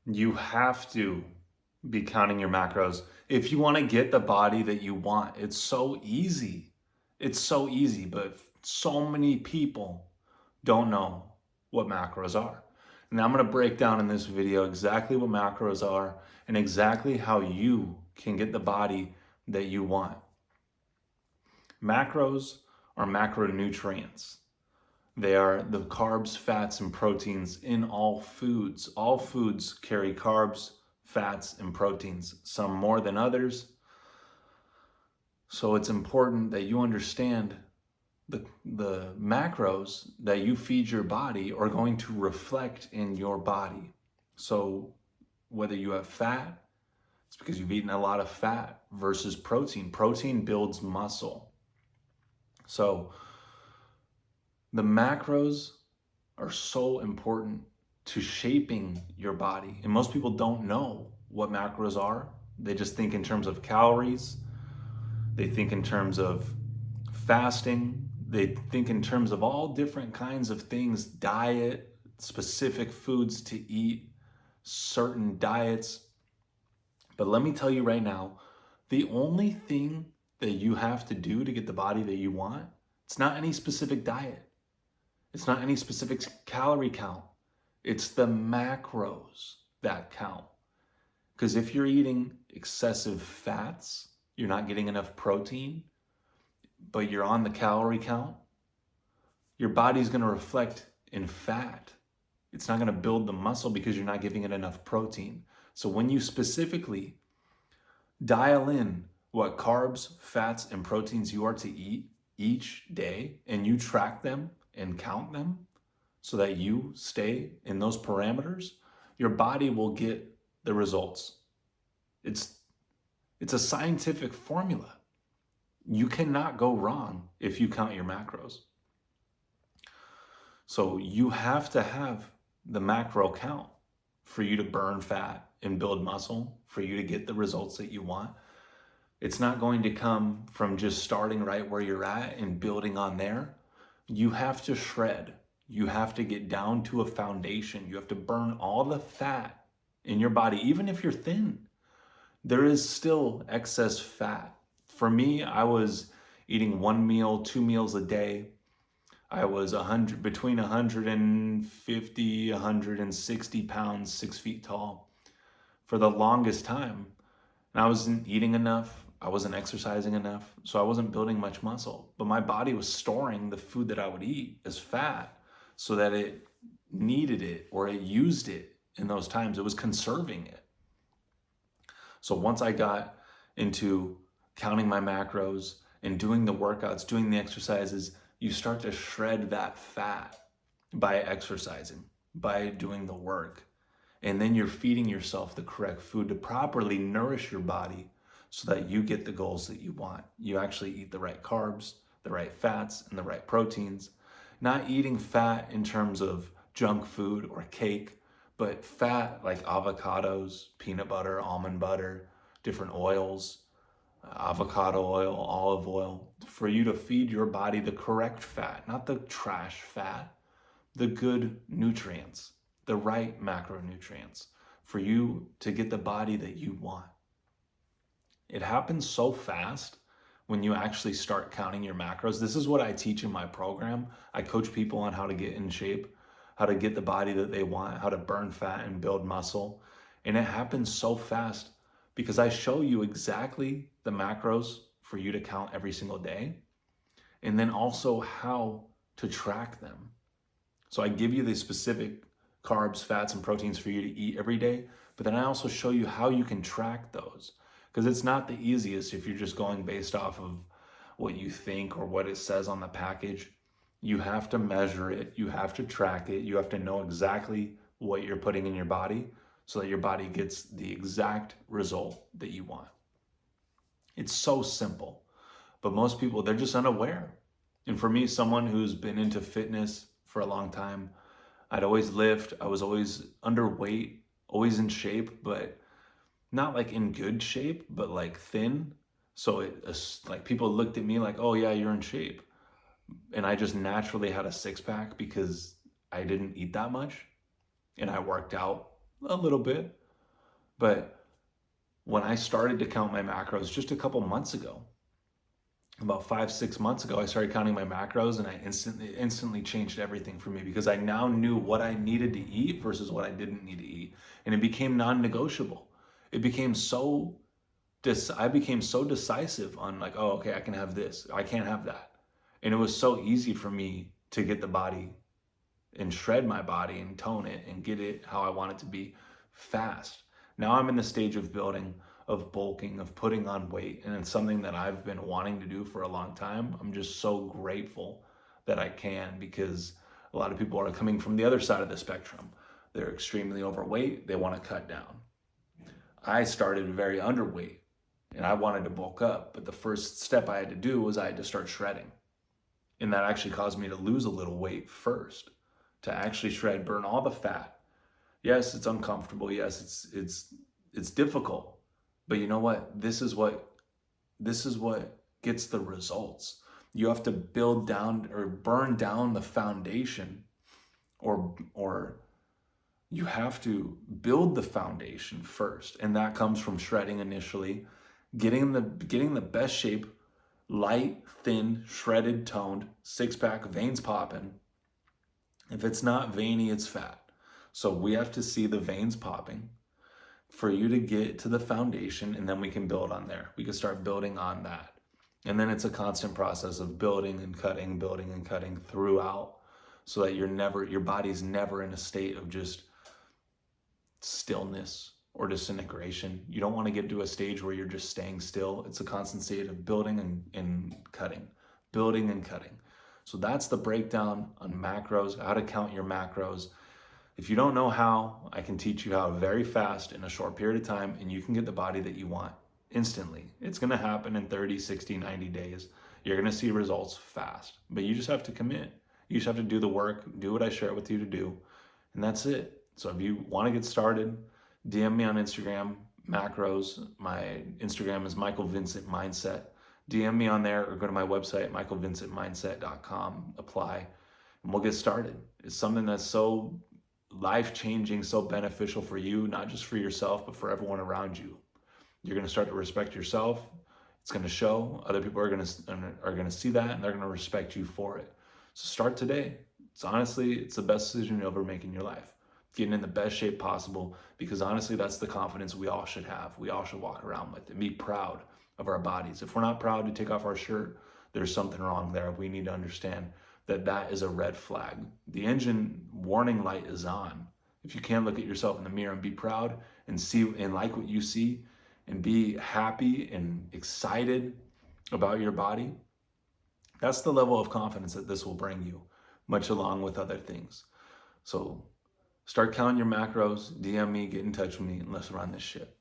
You have to be counting your macros if you want to get the body that you want. It's so easy. It's so easy, but so many people don't know what macros are. And I'm going to break down in this video exactly what macros are and exactly how you can get the body that you want. Macros are macronutrients. They are the carbs, fats, and proteins in all foods. All foods carry carbs, fats, and proteins, some more than others. So it's important that you understand the macros that you feed your body are going to reflect in your body. So whether you have fat, it's because you've eaten a lot of fat versus protein. Protein builds muscle. So the macros are so important to shaping your body. And most people don't know what macros are. They just think in terms of calories. They think in terms of fasting. They think in terms of all different kinds of things, diet, specific foods to eat, certain diets. But let me tell you right now, the only thing that you have to do to get the body that you want, it's not any specific diet. It's not any specific calorie count. It's the macros that count. Because if you're eating excessive fats, you're not getting enough protein, but you're on the calorie count, your body's going to reflect in fat. It's not going to build the muscle because you're not giving it enough protein. So when you specifically dial in what carbs, fats, and proteins you are to eat each day, and you track them and count them so that you stay in those parameters, your body will get the results. It's a scientific formula. You cannot go wrong if you count your macros. So you have to have the macro count for you to burn fat and build muscle, for you to get the results that you want. It's not going to come from just starting right where you're at and building on there. You have to shred. You have to get down to a foundation. You have to burn all the fat in your body. Even if you're thin, there is still excess fat. For me, I was eating 1 meal, 2 meals a day. I was between 150, 160 pounds, 6 feet tall for the longest time. And I wasn't eating enough. I wasn't exercising enough. So I wasn't building much muscle. But my body was storing the food that I would eat as fat so that it needed it or it used it in those times. It was conserving it. So once I got into counting my macros and doing the workouts, doing the exercises, you start to shred that fat by exercising, by doing the work. And then you're feeding yourself the correct food to properly nourish your body so that you get the goals that you want. You actually eat the right carbs, the right fats, and the right proteins. Not eating fat in terms of junk food or cake, but fat like avocados, peanut butter, almond butter, different oils, avocado oil, olive oil, for you to feed your body the correct fat, not the trash fat, the good nutrients, the right macronutrients, for you to get the body that you want. It happens so fast when you actually start counting your macros. This is what I teach in my program. I coach people on how to get in shape, how to get the body that they want, how to burn fat and build muscle. And it happens so fast because I show you exactly the macros for you to count every single day, and then also how to track them. So I give you the specific carbs, fats, and proteins for you to eat every day, but then I also show you how you can track those, because it's not the easiest if you're just going based off of what you think or what it says on the package. You have to measure it, you have to track it, you have to know exactly what you're putting in your body so that your body gets the exact result that you want. It's so simple, but most people, they're just unaware. And for me, someone who's been into fitness for a long time, I'd always lift, I was always underweight, always in shape, but not like in good shape, but like thin. So like people looked at me like, oh yeah, you're in shape. And I just naturally had a six pack because I didn't eat that much and I worked out a little bit. But when I started to count my macros just a couple months ago, about 5-6 months ago, I started counting my macros, and I instantly changed everything for me, because I now knew what I needed to eat versus what I didn't need to eat. And it became non-negotiable. It became so I became so decisive on, like, oh, okay, I can have this, I can't have that. And it was so easy for me to get the body and shred my body and tone it and get it how I want it to be fast. Now I'm in the stage of building, of bulking, of putting on weight, and it's something that I've been wanting to do for a long time. I'm just so grateful that I can, because a lot of people are coming from the other side of the spectrum. They're extremely overweight, they want to cut down. I started very underweight and I wanted to bulk up, but the first step I had to do was I had to start shredding. And that actually caused me to lose a little weight first, to actually shred, burn all the fat. Yes, it's uncomfortable. Yes, it's difficult. But you know what? This is what gets the results. You have to build down or burn down the foundation, or you have to build the foundation first. And that comes from shredding initially, getting the best shape, light, thin, shredded, toned, six-pack, veins popping. If it's not veiny, it's fat. So we have to see the veins popping for you to get to the foundation, and then we can build on there. We can start building on that. And then it's a constant process of building and cutting throughout, so that your body's never in a state of just stillness or disintegration. You don't want to get to a stage where you're just staying still. It's a constant state of building and cutting, building and cutting. So that's the breakdown on macros, how to count your macros. If you don't know how, I can teach you how very fast in a short period of time, and you can get the body that you want instantly. It's going to happen in 30, 60, 90 days. You're going to see results fast, but you just have to commit. You just have to do the work, do what I share with you to do, and that's it. So if you want to get started, DM me on Instagram, macros. My Instagram is MichaelVincentMindset. DM me on there, or go to my website, MichaelVincentMindset.com, apply, and we'll get started. It's something that's so life-changing, so beneficial for you, not just for yourself, but for everyone around you. You're going to start to respect yourself. It's going to show. Other people are going to see that, and they're going to respect you for it. So start today. It's the best decision you'll ever make in your life. Getting in the best shape possible, because honestly, that's the confidence we all should have. We all should walk around with and be proud of our bodies. If we're not proud to take off our shirt, there's something wrong there. We need to understand that that is a red flag. The engine warning light is on. If you can't look at yourself in the mirror and be proud and see and like what you see and be happy and excited about your body, that's the level of confidence that this will bring you, much along with other things. So start counting your macros, DM me, get in touch with me, and let's run this shit.